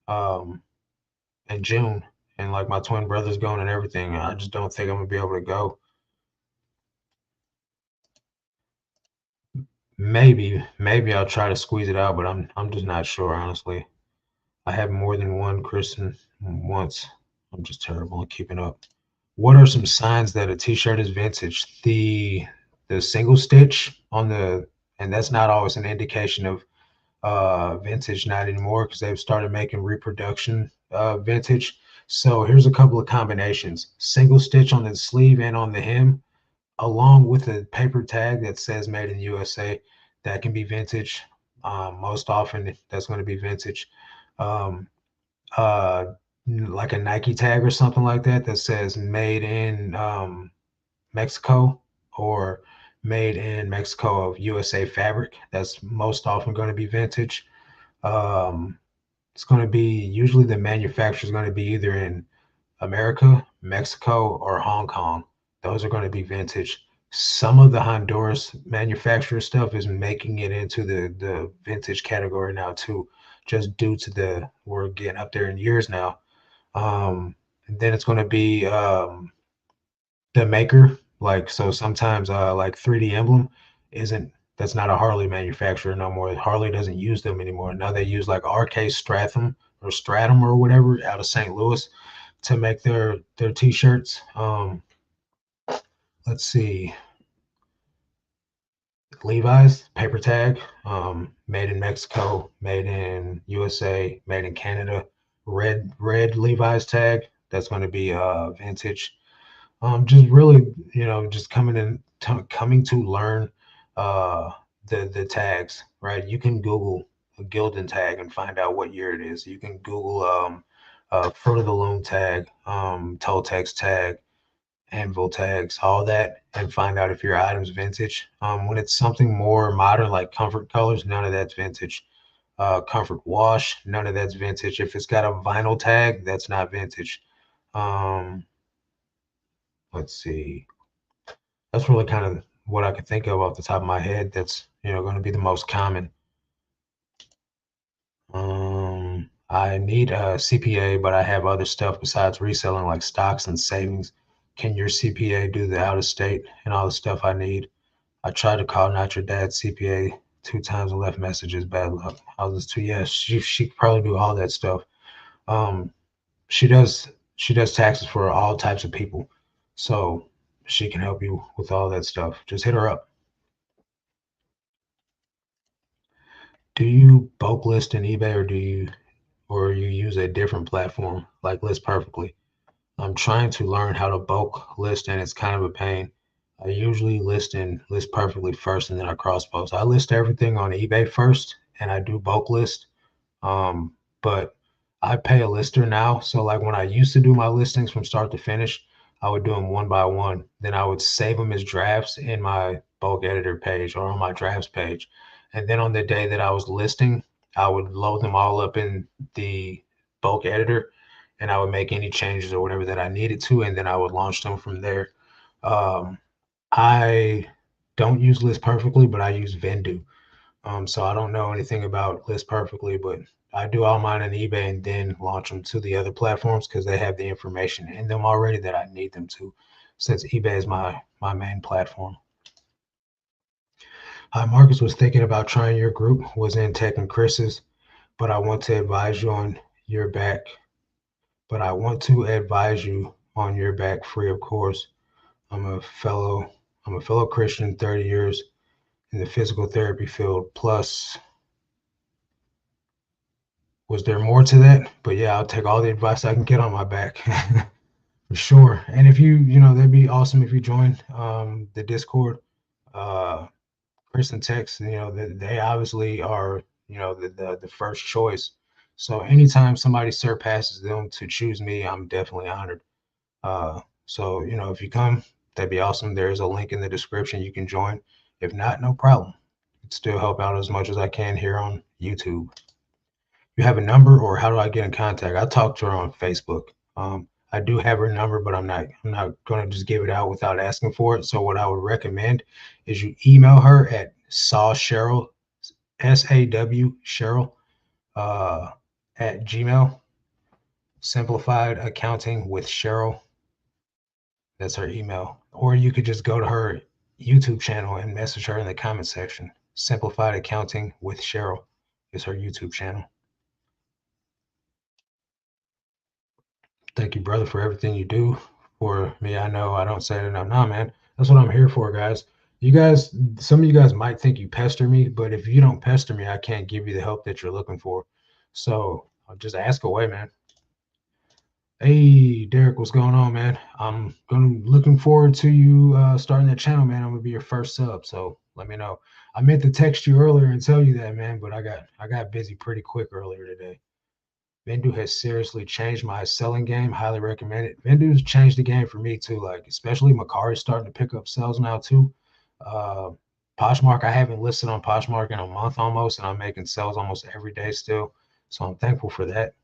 in June. And like my twin brother's going and everything. I just don't think I'm gonna be able to go. Maybe I'll try to squeeze it out, but I'm just not sure, honestly. I have more than one Christian once. I'm just terrible at keeping up. What are some signs that a t-shirt is vintage? The single stitch on the and that's not always an indication of vintage, not anymore, because they've started making reproduction vintage. So here's a couple of combinations: single stitch on the sleeve and on the hem, along with a paper tag that says made in USA. That can be vintage. Most often that's going to be vintage. Um, uh, like a Nike tag or something like that that says made in Mexico, or made in Mexico of USA fabric. That's most often going to be vintage. Um, it's going to be usually the manufacturer is going to be either in America, Mexico, or Hong Kong. Those are going to be vintage. Some of the Honduras manufacturer stuff is making it into the vintage category now too, just due to we're getting up there in years now. And then it's going to be the maker. Like, so sometimes like 3D Emblem isn't, that's not a Harley manufacturer no more. Harley doesn't use them anymore. Now they use like RK Stratum or whatever out of St. Louis to make their t-shirts. Let's see, Levi's paper tag, made in Mexico, made in USA, made in Canada. Red Levi's tag, that's going to be vintage. Just really, just coming to learn uh the tags, right? You can Google a Gildan tag and find out what year it is. You can Google Fruit of the Loom tag, Totex tag, Anvil tags, all that, and find out if your item's vintage. When it's something more modern like Comfort Colors, none of that's vintage. Comfort Wash, none of that's vintage. If it's got a vinyl tag, that's not vintage. Um, let's see. That's really kind of what I could think of off the top of my head. That's going to be the most common. I need a CPA, but I have other stuff besides reselling, like stocks and savings. Can your CPA do the out of state and all the stuff I need? I tried to call Not Your Dad's CPA 2 times and left messages. Bad luck. I was too. Yeah, she could probably do all that stuff. Um, she does taxes for all types of people, so she can help you with all that stuff. Just hit her up. Do you bulk list in eBay, or you use a different platform like List Perfectly? I'm trying to learn how to bulk list, and it's kind of a pain. I usually List Perfectly first, and then I cross post. I list everything on eBay first, and I do bulk list. But I pay a lister now. So like when I used to do my listings from start to finish, I would do them one by one. Then I would save them as drafts in my bulk editor page or on my drafts page. And then on the day that I was listing, I would load them all up in the bulk editor, and I would make any changes or whatever that I needed to, and then I would launch them from there. Um, I don't use List Perfectly, but I use Vendu. So I don't know anything about List Perfectly, but I do all mine on eBay and then launch them to the other platforms because they have the information in them already that I need them to, since eBay is my main platform. Marcus was thinking about trying your group, was in Tech and Chris's, but I want to advise you on your back. But I want to advise you on your back free of course. I'm a fellow I'm a fellow Christian, 30 years in the physical therapy field. Plus, was there more to that? But yeah, I'll take all the advice I can get on my back. For sure. And if that'd be awesome if you join the Discord. Uh, Chris and Tex, they obviously are, the first choice. So anytime somebody surpasses them to choose me, I'm definitely honored. So, if you come, that'd be awesome. There's a link in the description. You can join. If not, no problem. I'd still help out as much as I can here on YouTube. You have a number, or how do I get in contact? I talked to her on Facebook. I do have her number, but I'm not going to just give it out without asking for it. So what I would recommend is you email her at Cheryl, SAW Cheryl, at Gmail. Simplified Accounting with Cheryl. That's her email. Or you could just go to her YouTube channel and message her in the comment section. Simplified Accounting with Cheryl is her YouTube channel. Thank you, brother, for everything you do for me. I know I don't say it enough. Nah, man, that's what I'm here for, guys. You guys, some of you guys might think you pester me, but if you don't pester me, I can't give you the help that you're looking for. So I'll just ask away, man. Hey, Derek, what's going on, man? Looking forward to you starting that channel, man. I'm gonna be your first sub, so let me know. I meant to text you earlier and tell you that, man, but I got busy pretty quick earlier today. Vendu has seriously changed my selling game. Highly recommend it. Vendu's changed the game for me too. Like especially Macari's starting to pick up sales now too. Uh, Poshmark, I haven't listed on Poshmark in a month almost, and I'm making sales almost every day still. So I'm thankful for that.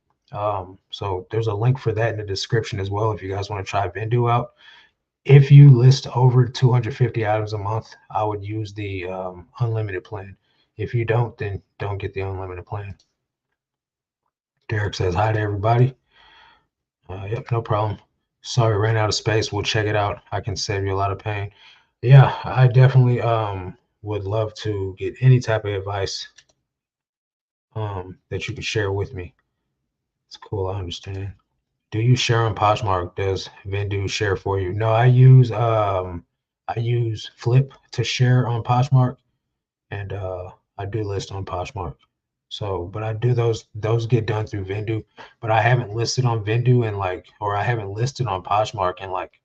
So there's a link for that in the description as well if you guys want to try Vendu out. If you list over 250 items a month, I would use the unlimited plan. If you don't, then don't get the unlimited plan. Derek says hi to everybody. Yep, no problem. Sorry, ran out of space. We'll check it out. I can save you a lot of pain. Yeah, I definitely would love to get any type of advice that you could share with me. It's cool, I understand. Do you share on Poshmark? Does Vendu share for you? No, I use Flip to share on Poshmark, and I do list on Poshmark. So, but I do those get done through Vendu, but I haven't listed on Vendu in or I haven't listed on Poshmark in like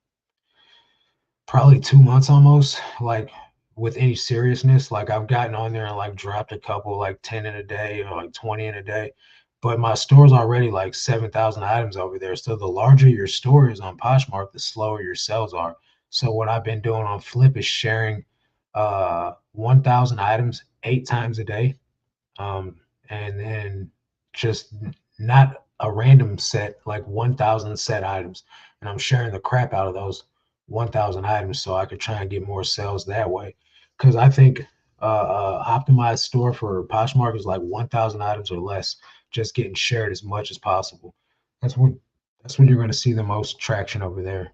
probably 2 months almost, like with any seriousness. Like I've gotten on there and like dropped a couple, like 10 in a day or like 20 in a day. But my store's already like 7,000 items over there. So the larger your store is on Poshmark, the slower your sales are. So what I've been doing on Flip is sharing 1,000 items 8 times a day, and then just not a random set, like 1,000 set items. And I'm sharing the crap out of those 1,000 items so I could try and get more sales that way. Because I think optimized store for Poshmark is like 1,000 items or less, just getting shared as much as possible. That's when that's when you're going to see the most traction over there.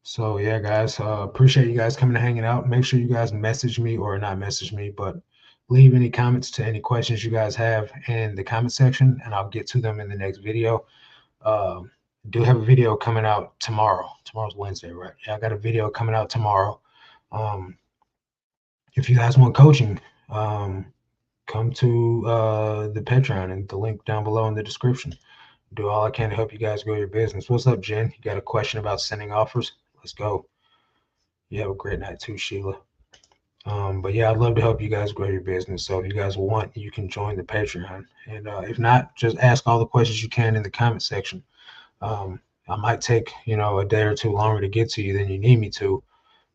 So yeah, guys, appreciate you guys coming and hanging out. Make sure you guys message me or not message me, but leave any comments to any questions you guys have in the comment section, and I'll get to them in the next video. Uh, do have a video coming out tomorrow. Tomorrow's Wednesday, right? Yeah, I got a video coming out tomorrow. Um, if you guys want coaching, come to the Patreon and the link down below in the description. Do all I can to help you guys grow your business. What's up, Jen? You got a question about sending offers? Let's go. You have a great night too, Sheila. But yeah, I'd love to help you guys grow your business. So if you guys want, you can join the Patreon. And if not, just ask all the questions you can in the comment section. I might take, a day or two longer to get to you than you need me to,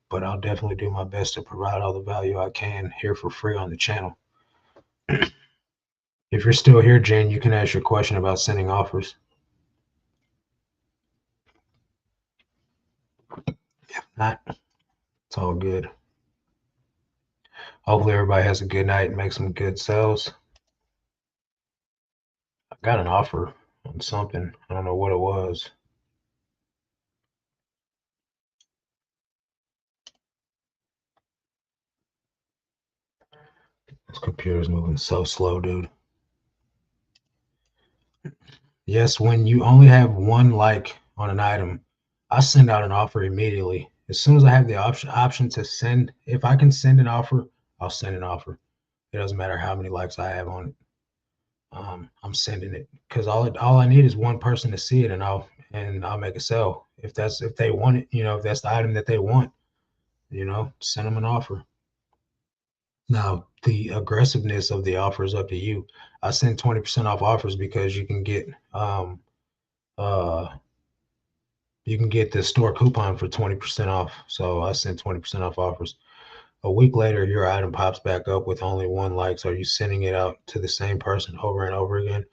but I'll definitely do my best to provide all the value I can here for free on the channel. If you're still here, Jen, you can ask your question about sending offers. If not, it's all good. Hopefully everybody has a good night and make some good sales. I got an offer on something. I don't know what it was. This computer's moving so slow, dude. Yes, when you only have one like on an item, I send out an offer immediately. As soon as I have the option to send, if I can send an offer, I'll send an offer. It doesn't matter how many likes I have on it. I'm sending it because all I need is one person to see it, and I'll make a sale. If they want it, if that's the item that they want, send them an offer. Now, the aggressiveness of the offer is up to you. I send 20% off offers because uh you can get the store coupon for 20% off. So I send 20% off offers. A week later, your item pops back up with only one like. So are you sending it out to the same person over and over again?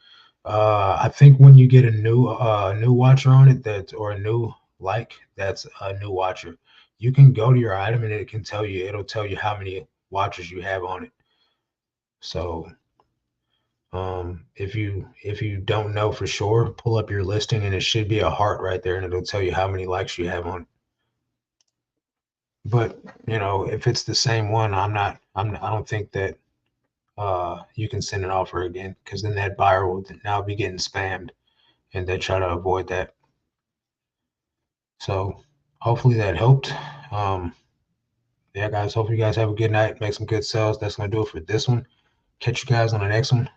I think when you get a new watcher on it, or a new like, that's a new watcher. You can go to your item and it'll tell you how many watchers you have on it. So if you don't know for sure, pull up your listing and it should be a heart right there, and it'll tell you how many likes you have on it. But if it's the same one, I don't think that you can send an offer again, because then that buyer will now be getting spammed, and they try to avoid that. So hopefully that helped. Yeah, guys, hope you guys have a good night. Make some good sales. That's going to do it for this one. Catch you guys on the next one.